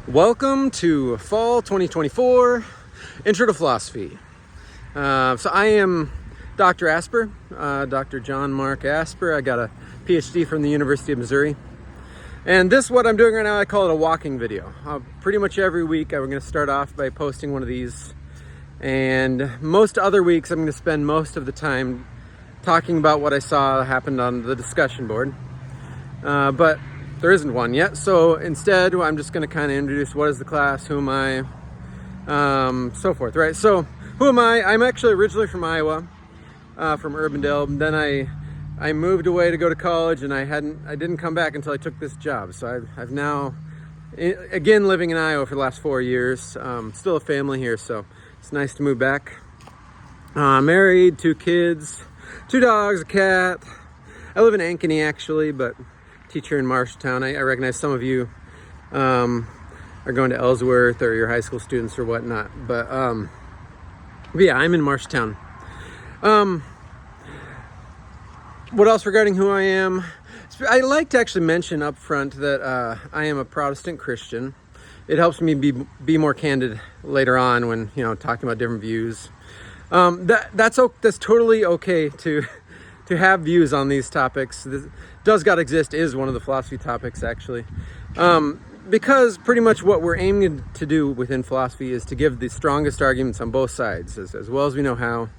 Welcome to Fall 2024 Intro to Philosophy. So I am Dr. Asper, Dr. John Mark Asper. I got a PhD from the University of Missouri. And this, what I'm doing right now, I call it a walking video. Pretty much every week I'm going to start off by posting one of these. And most other weeks I'm going to spend most of the time talking about what I saw happened on the discussion board. But there isn't one yet, so instead I'm just going to kind of introduce what is the class, who am I, so forth, right? So who am I? I'm actually originally from Iowa, from Urbandale. Then I moved away to go to college, and I didn't come back until I took this job. So I've now again living in Iowa for the last 4 years. Still a family here, so it's nice to move back. Married, 2 kids, 2 dogs, a cat. I live in Ankeny actually, but teach here in Marshtown. I recognize some of you are going to Ellsworth, or your high school students or whatnot. But yeah, I'm in Marshtown. What else regarding who I am? I'd like to actually mention up front that I am a Protestant Christian. It helps me be more candid later on when, talking about different views. That's totally okay to have views on these topics. Does God exist is one of the philosophy topics, actually. Because pretty much what we're aiming to do within philosophy is to give the strongest arguments on both sides, as well as we know how,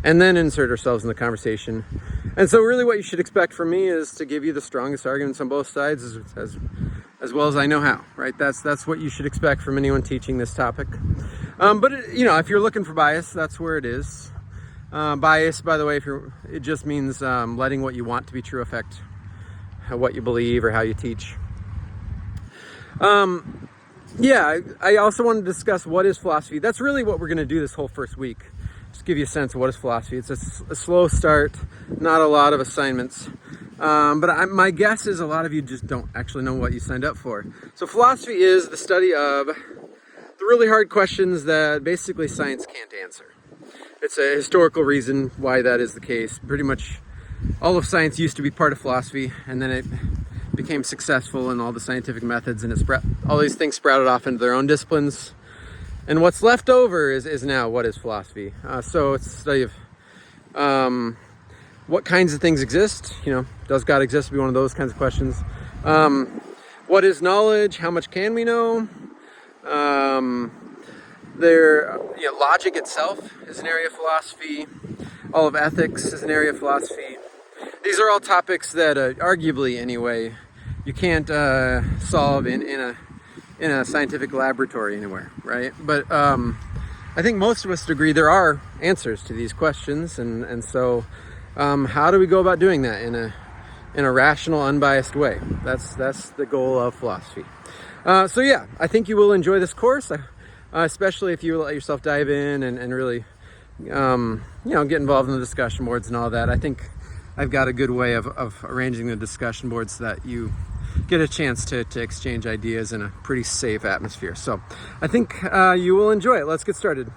and then insert ourselves in the conversation. And so really what you should expect from me is to give you the strongest arguments on both sides as well as I know how, right? That's what you should expect from anyone teaching this topic. But if you're looking for bias, that's where it is. Bias, by the way, it just means letting what you want to be true affect what you believe or how you teach. I also want to discuss what is philosophy. That's really what we're going to do this whole first week. Just give you a sense of what is philosophy. It's a slow start, not a lot of assignments. But my guess is a lot of you just don't actually know what you signed up for. So philosophy is the study of the really hard questions that basically science can't answer. It's a historical reason why that is the case. Pretty much all of science used to be part of philosophy, and then it became successful in all the scientific methods, and all these things sprouted off into their own disciplines. And what's left over is now what is philosophy. So it's a study of what kinds of things exist. Does God exist? Would be one of those kinds of questions. What is knowledge? How much can we know? Logic itself is an area of philosophy. All of ethics is an area of philosophy. These are all topics that, arguably anyway, you can't solve in a scientific laboratory anywhere, right? But I think most of us agree there are answers to these questions, and so how do we go about doing that in a rational, unbiased way? That's the goal of philosophy. So yeah, I think you will enjoy this course, especially if you let yourself dive in and really, get involved in the discussion boards and all that. I think I've got a good way of arranging the discussion boards so that you get a chance to exchange ideas in a pretty safe atmosphere. So I think you will enjoy it. Let's get started.